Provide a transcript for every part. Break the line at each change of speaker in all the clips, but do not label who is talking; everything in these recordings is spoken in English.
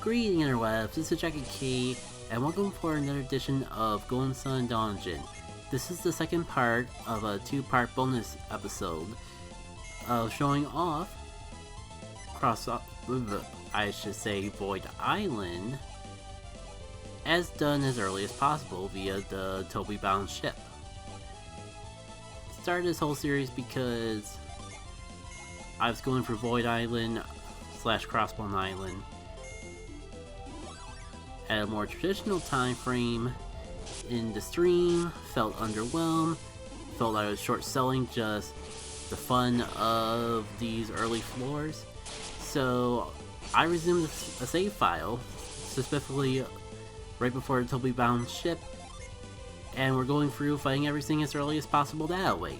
Greetings interwebs, this is Jackie K, and welcome for another edition of Golden Sun Dawn of Djinn. This is the second part of a two-part bonus episode of showing off Void Island, as done as early as possible via the Toby bound ship. Started this whole series because I was going for Void Island / Crossbone Island at a more traditional time frame in the stream. Felt underwhelmed, felt like I was short selling just the fun of these early floors. So I resumed a save file, specifically right before the Toby bound ship, and we're going through fighting everything as early as possible that way.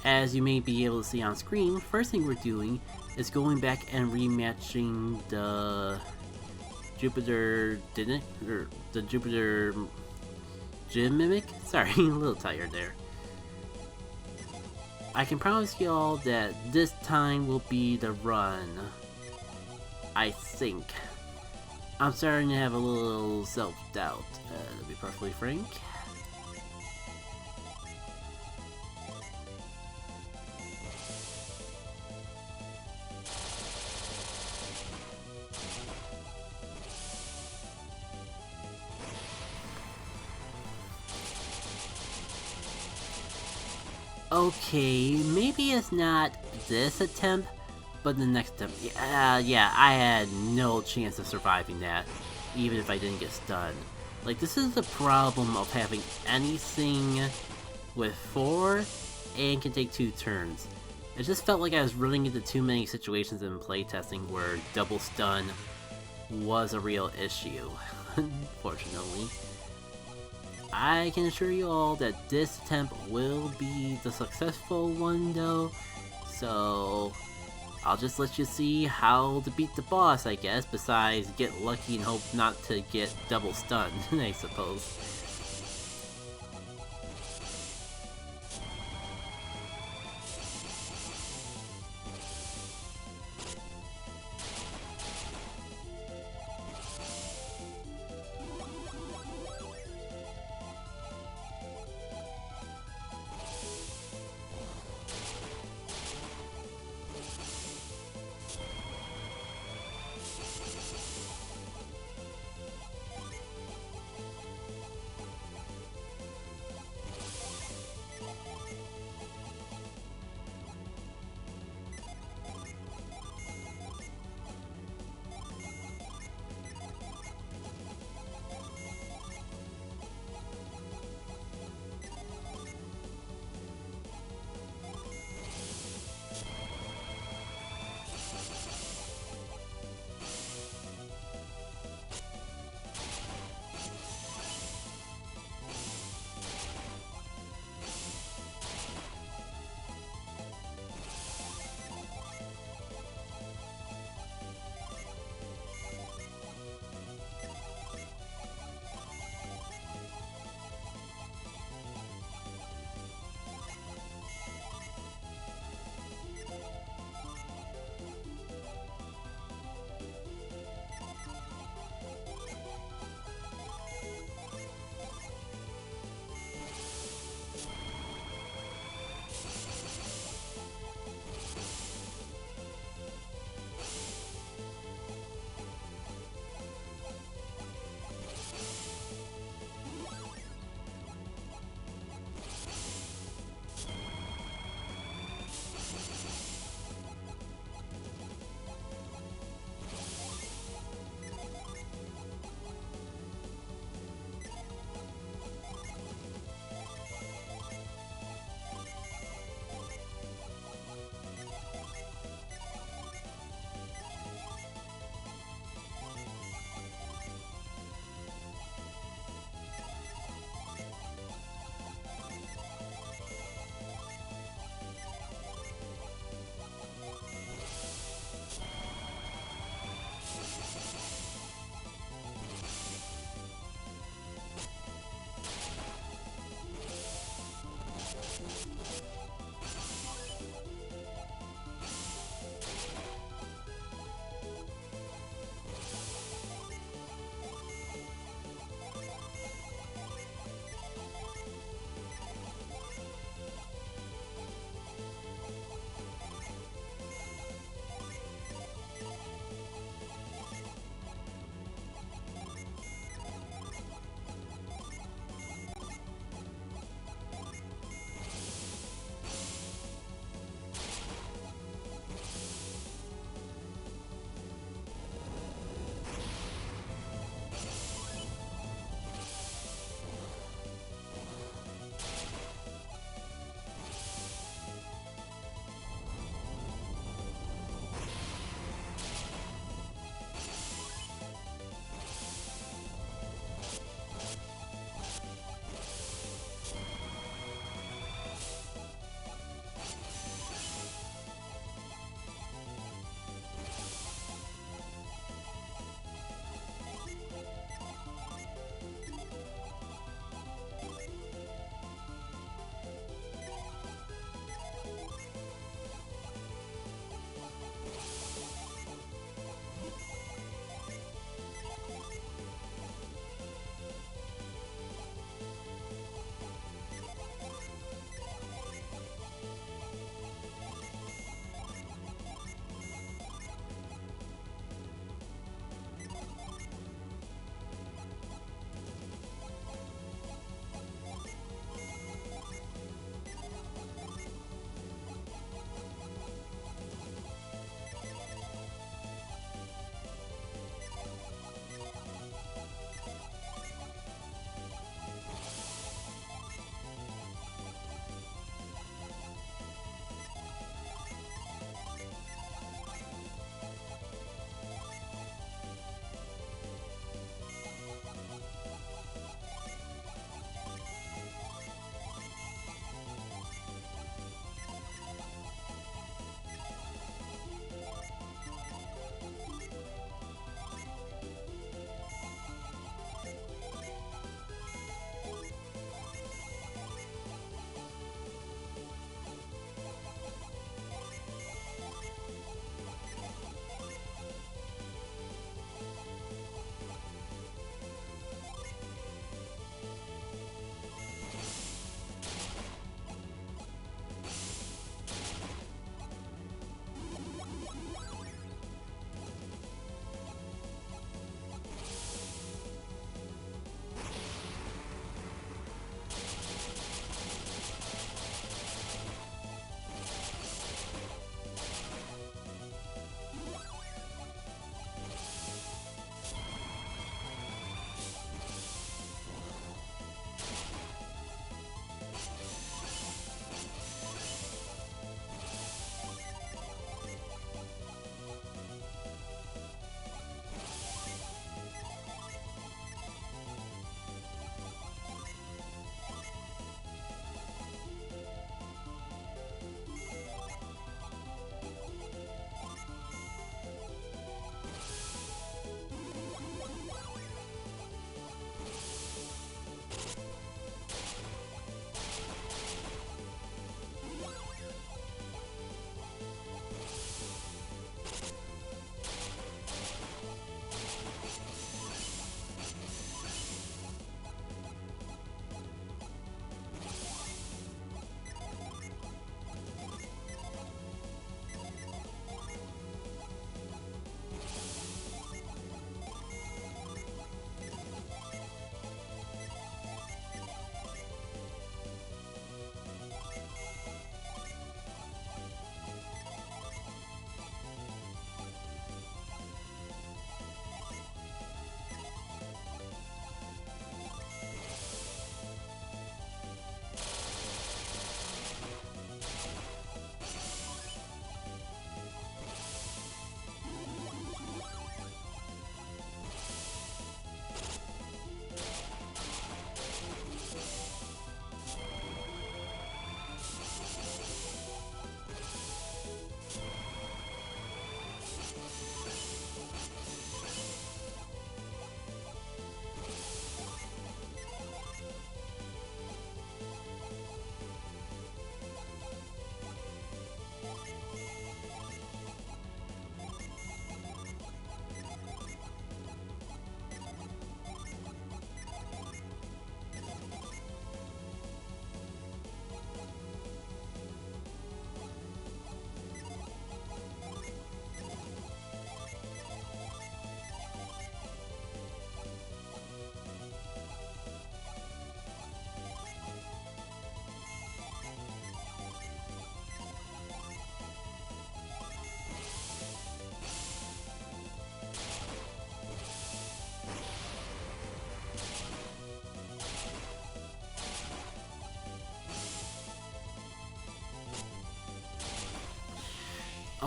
As you may be able to see on screen, first thing we're doing is going back and rematching the Jupiter Djinn Mimic? Sorry, a little tired there. I can promise y'all that this time will be the run. I think. I'm starting to have a little self-doubt, to be perfectly frank. Okay, maybe it's not this attempt, but the next attempt. Yeah, I had no chance of surviving that, even if I didn't get stunned. Like, this is the problem of having anything with 4 and can take 2 turns. It just felt like I was running into too many situations in playtesting where double stun was a real issue, unfortunately. I can assure you all that this attempt will be the successful one though, so I'll just let you see how to beat the boss, I guess, besides get lucky and hope not to get double stunned, I suppose.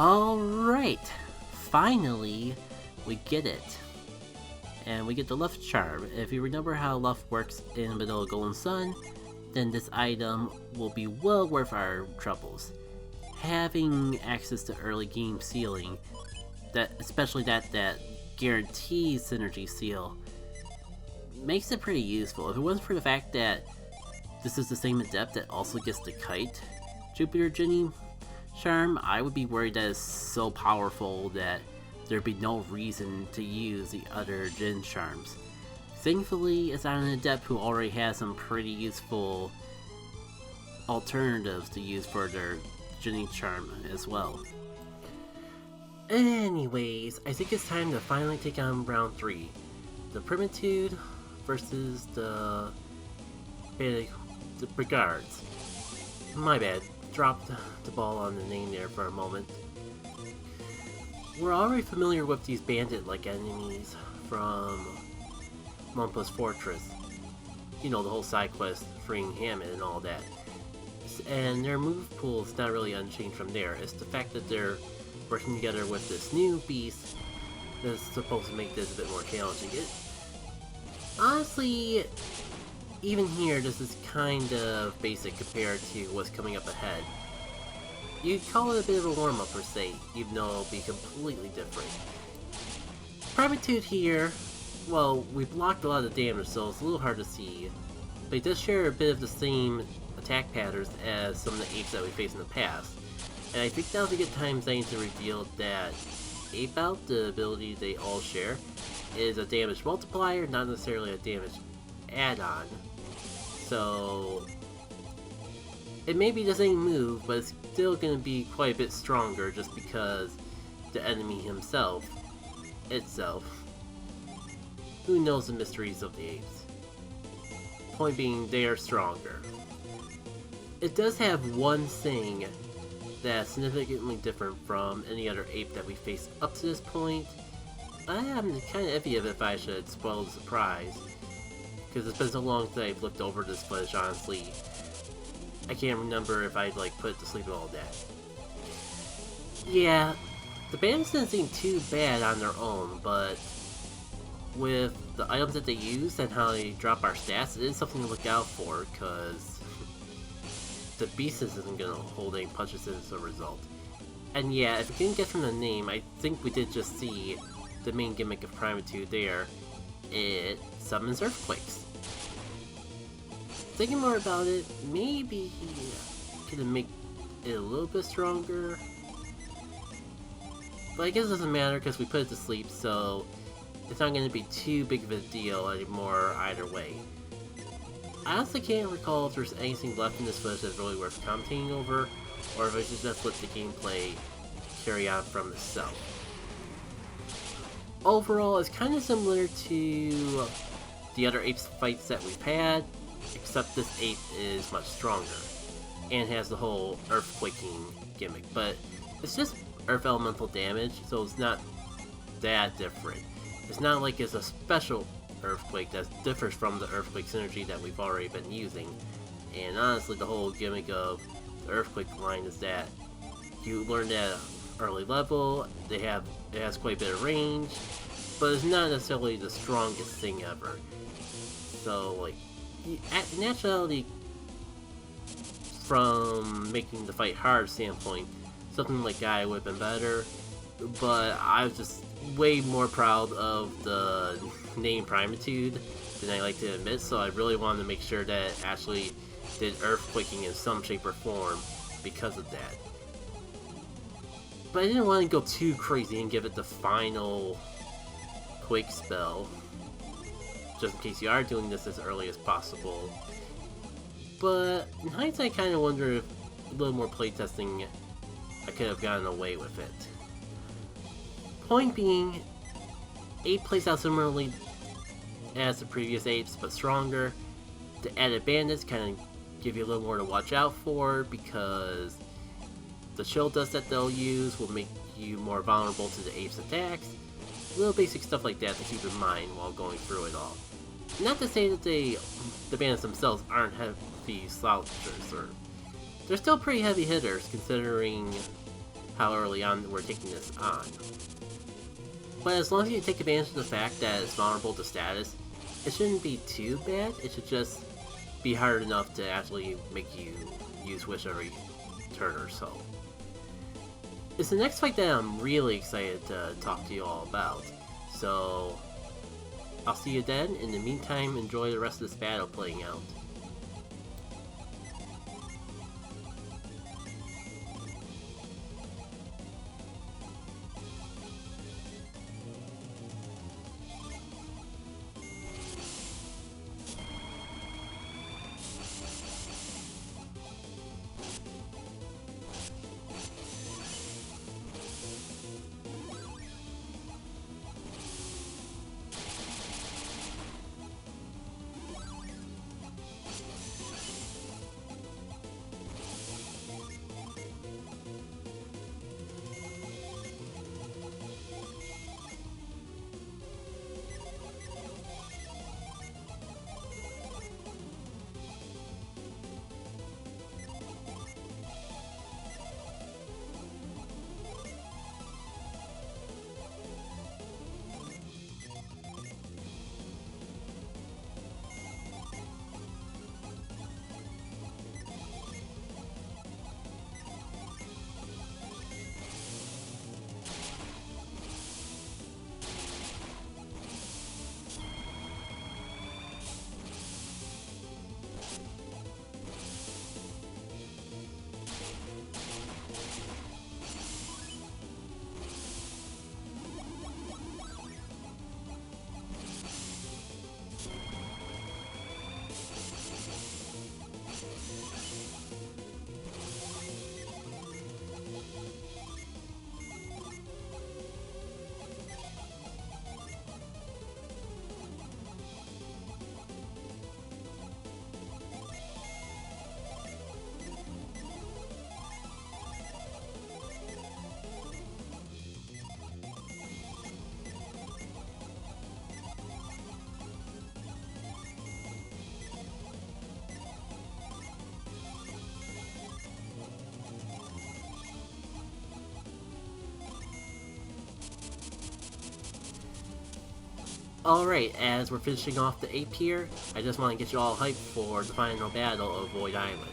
Alright, finally, we get it. And we get the Luff Charm. If you remember how Luff works in Vanilla Golden Sun, then this item will be well worth our troubles. Having access to early game sealing, especially that guarantees synergy seal, makes it pretty useful. If it wasn't for the fact that this is the same adept that also gets the Kite Jupiter Djinn charm, I would be worried that it's so powerful that there'd be no reason to use the other Djinn charms. Thankfully, it's on an adept who already has some pretty useful alternatives to use for their Djinn charm as well. Anyways, I think it's time to finally take on round 3. The Primitude versus the Brigards. My bad, dropped the ball on the name there for a moment. We're already familiar with these bandit-like enemies from Mompa's Fortress. You know, the whole side quest, freeing Hammond and all that. And their move pool is not really unchanged from there. It's the fact that they're working together with this new beast that's supposed to make this a bit more challenging. Honestly, even here, this is kind of basic compared to what's coming up ahead. You'd call it a bit of a warm-up per se, even though it'll be completely different. Primitude here, well, we blocked a lot of damage, so it's a little hard to see, but it does share a bit of the same attack patterns as some of the apes that we faced in the past. And I think now's a good time Zane to reveal that Ape Out, the ability they all share, is a damage multiplier, not necessarily a damage add-on. So it may be the same move, but it's still going to be quite a bit stronger just because the enemy itself, who knows the mysteries of the apes? Point being, they are stronger. It does have one thing that's significantly different from any other ape that we faced up to this point. I'm kind of iffy of if I should spoil the surprise, because it's been so long since I've looked over this footage, honestly. I can't remember if I'd put it to sleep and all that. Yeah, the bandits didn't seem too bad on their own, but with the items that they use and how they drop our stats, it is something to look out for, because the beast isn't going to hold any punches as a result. And yeah, if you can get from the name, I think we did just see the main gimmick of Primitude there. It summons earthquakes. Thinking more about it, maybe could make it a little bit stronger. But I guess it doesn't matter because we put it to sleep, so it's not going to be too big of a deal anymore either way. I honestly can't recall if there's anything left in this footage that's really worth commenting over, or if I should just let the gameplay carry on from itself. Overall, it's kind of similar to the other apes fights that we've had, except this ape is much stronger, and has the whole earthquaking gimmick, but it's just earth elemental damage, so it's not that different. It's not like it's a special earthquake that differs from the earthquake synergy that we've already been using. And honestly, the whole gimmick of the earthquake line is that you learn that at an early level, it has quite a bit of range, but it's not necessarily the strongest thing ever. So in actuality, from making the fight hard standpoint, something like Gaia would have been better, but I was just way more proud of the name Primitude than I like to admit, so I really wanted to make sure that it actually did earthquaking in some shape or form because of that. But I didn't want to go too crazy and give it the final quake spell, just in case you are doing this as early as possible. But in hindsight, I kind of wonder if a little more playtesting I could have gotten away with it. Point being, Ape plays out similarly as the previous apes, but stronger. The added bandits kind of give you a little more to watch out for, because the chill dust that they'll use will make you more vulnerable to the ape's attacks. Little basic stuff like that to keep in mind while going through it all. Not to say that the bandits themselves aren't heavy slouchers, or they're still pretty heavy hitters considering how early on we're taking this on. But as long as you take advantage of the fact that it's vulnerable to status, it shouldn't be too bad. It should just be hard enough to actually make you use Wish every turn or so. It's the next fight that I'm really excited to talk to you all about. So, I'll see you then. In the meantime, enjoy the rest of this battle playing out. Alright, as we're finishing off the ape here, I just want to get you all hyped for the final battle of Void Island.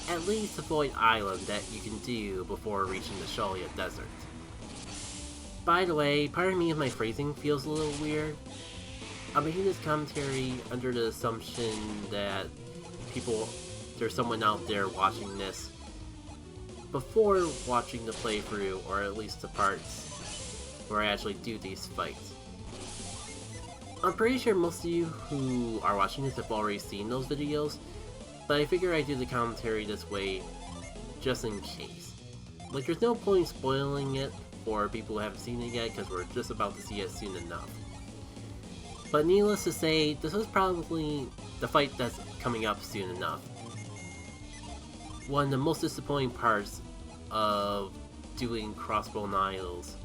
At least the Void Island that you can do before reaching the Shalia Desert. By the way, part of me and my phrasing feels a little weird. I'm making this commentary under the assumption that there's someone out there watching this before watching the playthrough, or at least the parts where I actually do these fights. I'm pretty sure most of you who are watching this have already seen those videos, but I figure I do the commentary this way just in case. Like, there's no point spoiling it for people who haven't seen it yet, because we're just about to see it soon enough. But needless to say, this is probably the fight that's coming up soon enough. One of the most disappointing parts of doing Crossbone Isles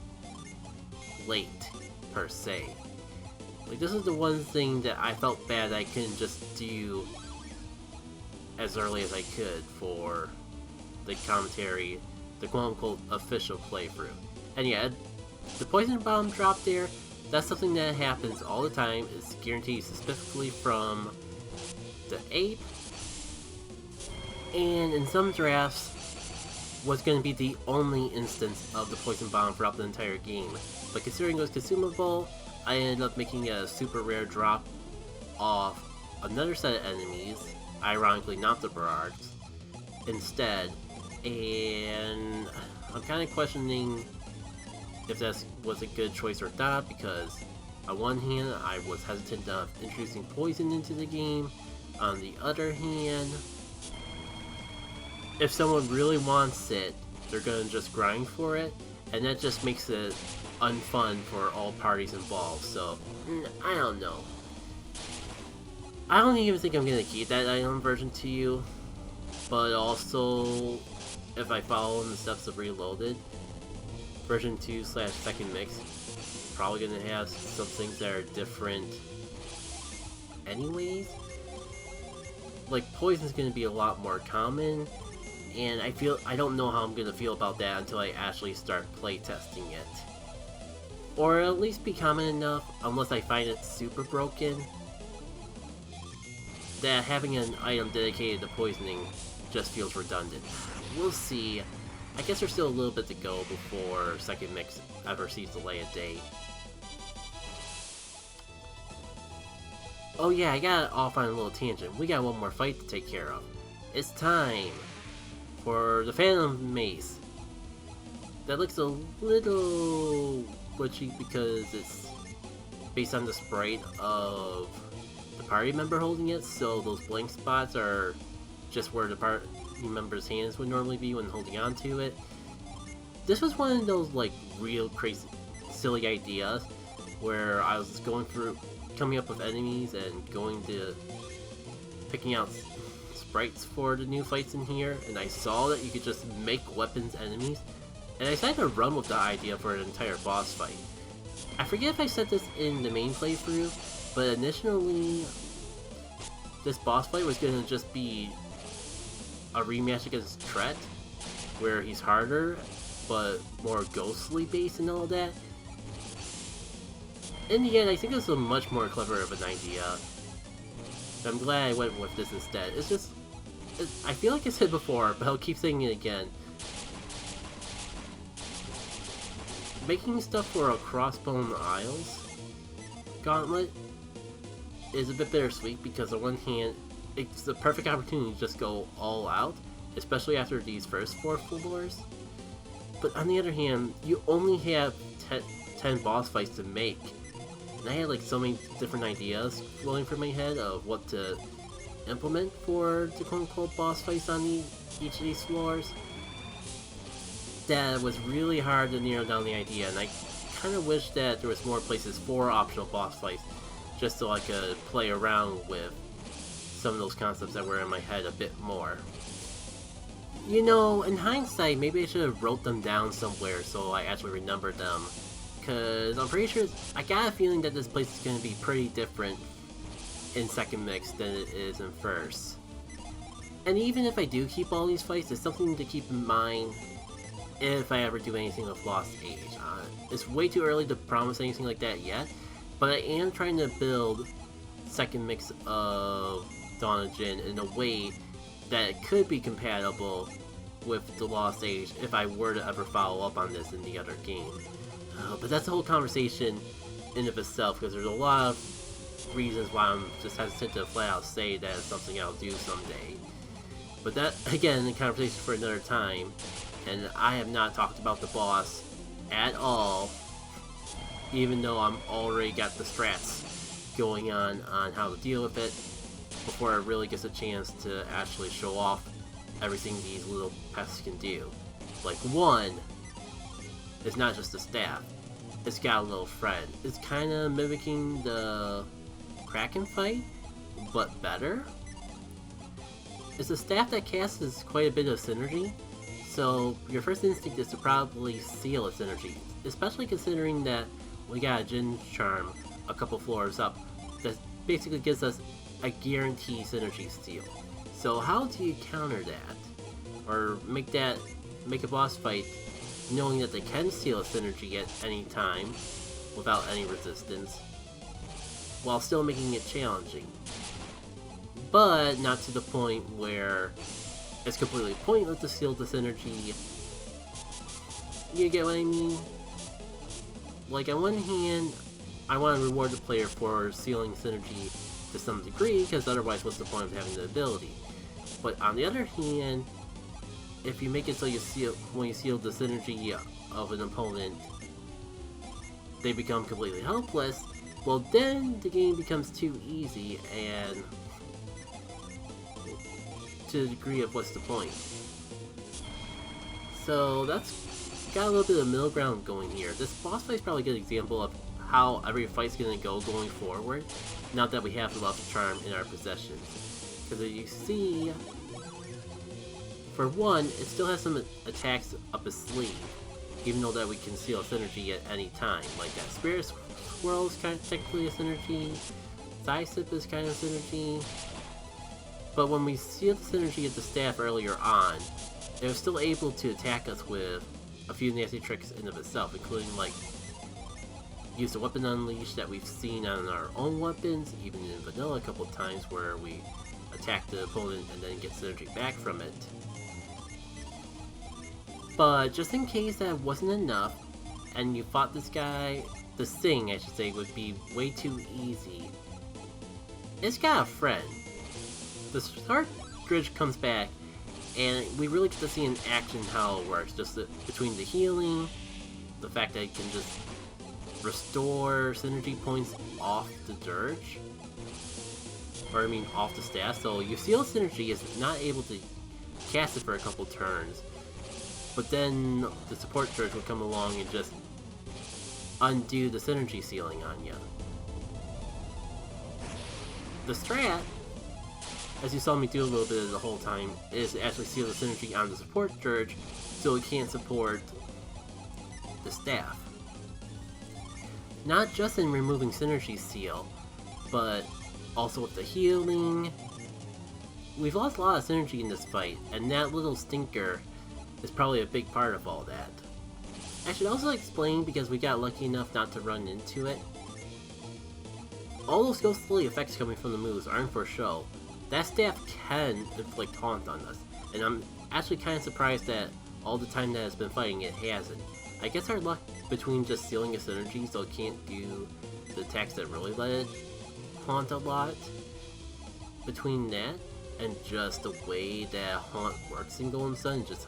late, per se. Like, this is the one thing that I felt bad I couldn't just do as early as I could for the commentary, the quote-unquote official playthrough. And yeah, the poison bomb drop there, that's something that happens all the time. It's guaranteed specifically from the ape. And in some drafts, was going to be the only instance of the poison bomb throughout the entire game. But considering it was consumable, I ended up making a super rare drop off another set of enemies, ironically not the Berards, instead. And I'm kind of questioning if that was a good choice or not, because on one hand I was hesitant of introducing poison into the game. On the other hand, if someone really wants it, they're gonna just grind for it, and that just makes it unfun for all parties involved. So I don't know. I don't even think I'm gonna keep that item version to you, but also if I follow in the steps of Reloaded, version 2/second mix, probably gonna have some things that are different anyways. Like, poison's gonna be a lot more common, and I don't know how I'm gonna feel about that until I actually start playtesting it. Or at least be common enough, unless I find it super broken, that having an item dedicated to poisoning just feels redundant. We'll see. I guess there's still a little bit to go before second mix ever sees the light of day. Oh yeah, I got off on a little tangent. We got one more fight to take care of. It's time for the Phantom Mace. That looks a little glitchy because it's based on the sprite of the party member holding it, so those blank spots are just where the party member's hands would normally be when holding on to it. This was one of those like real crazy silly ideas where I was just going through coming up with enemies and going to picking out sprites for the new fights in here, and I saw that you could just make weapons enemies, and I decided to run with the idea for an entire boss fight. I forget if I said this in the main playthrough, but initially this boss fight was going to just be a rematch against Tret, where he's harder but more ghostly based and all that. In the end, I think it's a much more clever of an idea. I'm glad I went with this instead. It's just, I feel like I said before, but I'll keep saying it again. Making stuff for a Crossbone Isles gauntlet is a bit bittersweet because on one hand, it's the perfect opportunity to just go all out, especially after these first 4 floors. But on the other hand, you only have 10 boss fights to make. And I had like so many different ideas flowing through my head of what to implement for the quote-unquote boss fights on each of these floors, that it was really hard to narrow down the idea, and I kind of wish that there was more places for optional boss fights, just so I could play around with some of those concepts that were in my head a bit more. You know, in hindsight, maybe I should have wrote them down somewhere so I actually remembered them. Because I'm pretty sure, I got a feeling that this place is going to be pretty different in second mix than it is in first. And even if I do keep all these fights, it's something to keep in mind if I ever do anything with Lost Age. It's way too early to promise anything like that yet, but I am trying to build second mix of Dawn of Djinn in a way that it could be compatible with the Lost Age if I were to ever follow up on this in the other game. But that's a whole conversation in of itself, because there's a lot of reasons why I'm just hesitant to flat out say that it's something I'll do someday. But that, again, a conversation for another time, and I have not talked about the boss at all, even though I'm already got the strats going on how to deal with it, before it really gets a chance to actually show off everything these little pests can do. Like, one, it's not just a staff, it's got a little friend. It's kind of mimicking the Kraken fight, but better. It's a staff that casts quite a bit of synergy, so your first instinct is to probably seal its energy, especially considering that we got a Djinn charm a couple floors up that basically gives us a guaranteed synergy steal. So how do you counter that? Or make a boss fight knowing that they can steal a synergy at any time without any resistance, while still making it challenging, but not to the point where it's completely pointless to steal the synergy. You get what I mean? Like, on one hand, I want to reward the player for sealing synergy to some degree, because otherwise what's the point of having the ability? But on the other hand, if you make it so when you seal the synergy of an opponent, they become completely helpless, well then the game becomes too easy, and to the degree of what's the point. So that's got a little bit of middle ground going here. This boss fight is probably a good example of how every fight's gonna go going forward, now that we have the Lost Charm in our possession. Because as you see, for one, it still has some attacks up its sleeve, even though that we can seal a synergy at any time. Like that Spirit Swirl is kind of technically a synergy, Side Sip is kind of synergy, but when we sealed the synergy at the staff earlier on, it was still able to attack us with a few nasty tricks in of itself, including like use the weapon unleash that we've seen on our own weapons, even in vanilla a couple times where we attack the opponent and then get synergy back from it. But just in case that wasn't enough, and you fought this guy, this thing I should say, would be way too easy, it's got a friend. The Stark Dredge comes back, and we really get to see in action how it works, just between the healing, the fact that it can just restore synergy points off the Dirge, or I mean off the staff, so your Seal Synergy is not able to cast it for a couple turns, but then the support Dirge will come along and just undo the synergy sealing on you. The strat, as you saw me do a little bit of the whole time, is to actually seal the synergy on the support Dirge so it can't support the staff. Not just in removing synergy seal, but also with the healing. We've lost a lot of synergy in this fight, and that little stinker is probably a big part of all that. I should also explain, because we got lucky enough not to run into it, all those ghostly effects coming from the moves aren't for show. That staff can inflict Haunt on us, and I'm actually kind of surprised that all the time that it's been fighting it hasn't. I guess our luck between just sealing its synergy so it can't do the attacks that really let it haunt a lot, between that and just the way that Haunt works in Golden Sun, just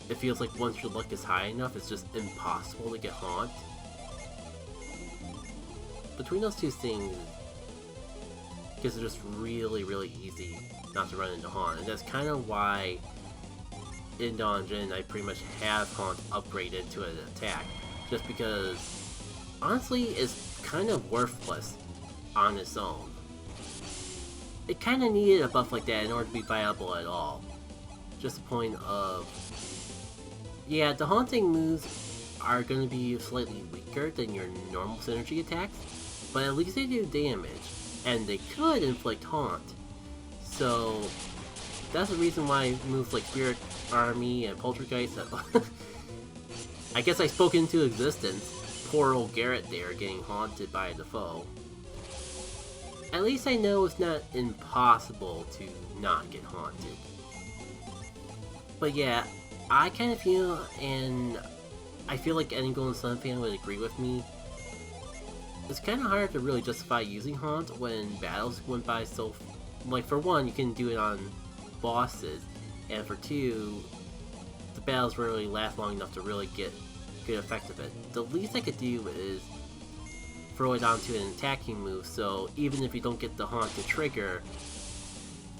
it feels like once your luck is high enough, it's just impossible to get Haunt. Between those two things, it gets just really, really easy not to run into Haunt, and that's kind of why in Dawn of Djinn I pretty much have Haunt upgraded to an attack, just because honestly it's kind of worthless on its own. It kind of needed a buff like that in order to be viable at all. Just the point of, yeah, the haunting moves are going to be slightly weaker than your normal synergy attacks, but at least they do damage, and they could inflict Haunt. So that's the reason why moves like Spirit Army and Poltergeist I guess I spoke into existence. Poor old Garrett there getting haunted by the foe. At least I know it's not impossible to not get haunted. But yeah, I kind of feel, and I feel like any Golden Sun fan would agree with me, it's kind of hard to really justify using Haunt when battles went by so... Like, for one, you can do it on bosses, and for two, the battles rarely last long enough to really get good effect of it. The least I could do is throw it onto an attacking move, so even if you don't get the Haunt to trigger,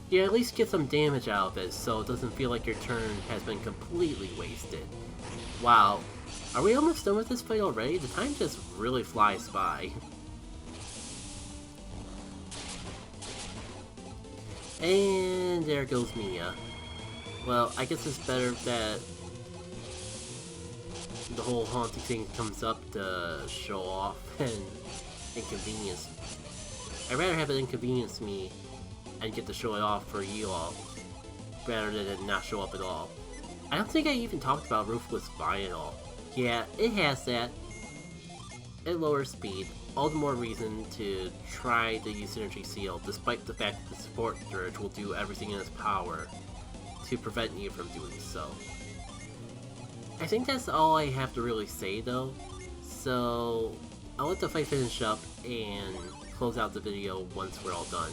you at least get some damage out of it, so it doesn't feel like your turn has been completely wasted. Wow, are we almost done with this fight already? The time just really flies by. And there goes Mia. Well, I guess it's better that the whole haunting thing comes up to show off and inconvenience. I'd rather have it inconvenience me and get to show it off for you all, rather than it not show up at all. I don't think I even talked about Ruthless Spine at all. Yeah, it has that. It lowers speed. All the more reason to try to use Synergy Seal, despite the fact that the support Dirge will do everything in its power to prevent you from doing so. I think that's all I have to really say though, so I'll let the fight finish up and close out the video once we're all done.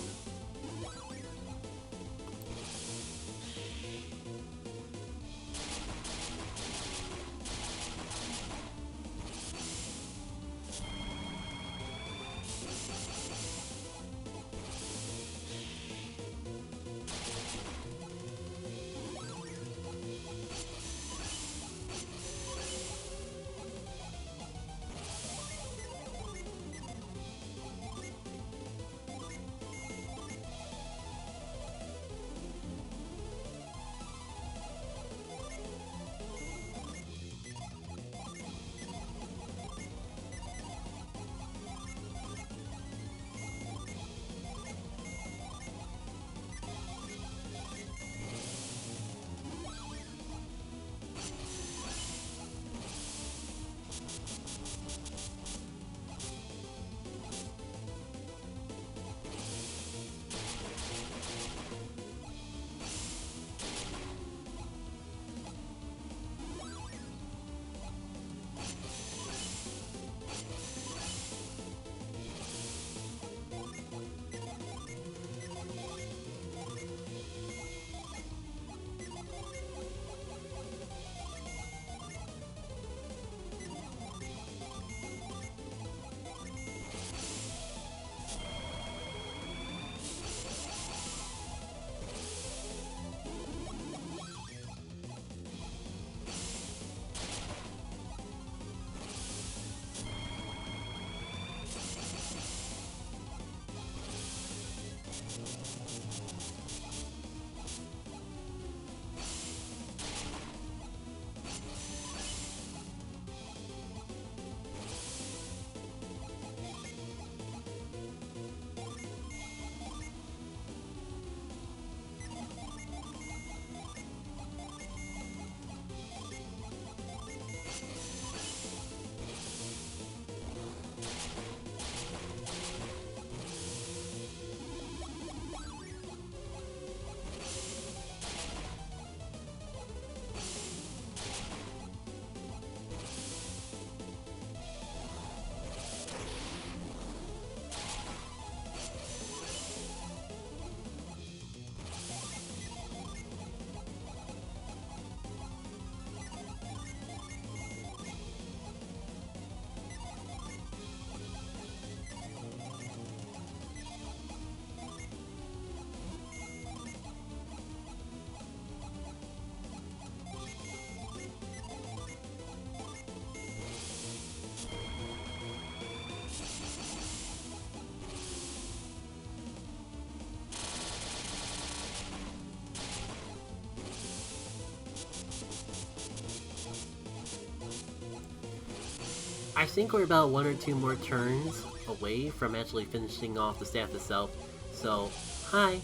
I think we're about 1 or 2 more turns away from actually finishing off the staff itself. So, hi,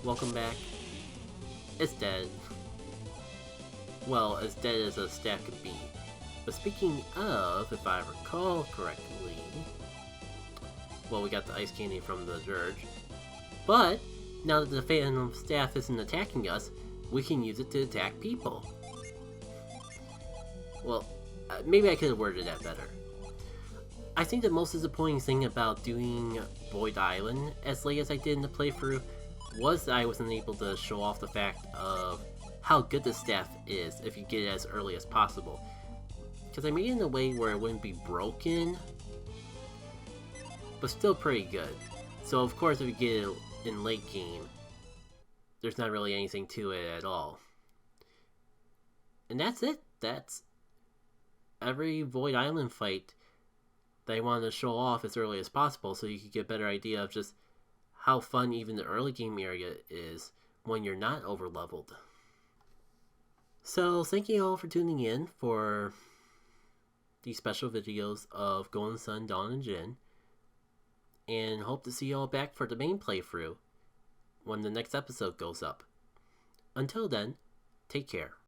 welcome back. It's dead. Well, as dead as a staff could be. But speaking of, if I recall correctly, well, we got the ice candy from the Dirge. But, now that the Phantom Staff isn't attacking us, we can use it to attack people. Well, maybe I could have worded that better. I think the most disappointing thing about doing Void Island as late as I did in the playthrough was that I wasn't able to show off the fact of how good the staff is if you get it as early as possible. Because I made it in a way where it wouldn't be broken, but still pretty good. So of course if you get it in late game, there's not really anything to it at all. And that's it. That's every Void Island fight that I wanted to show off as early as possible so you could get a better idea of just how fun even the early game area is when you're not over leveled. So thank you all for tuning in for these special videos of Golden Sun, Dawn of Djinn, and hope to see you all back for the main playthrough when the next episode goes up. Until then, take care.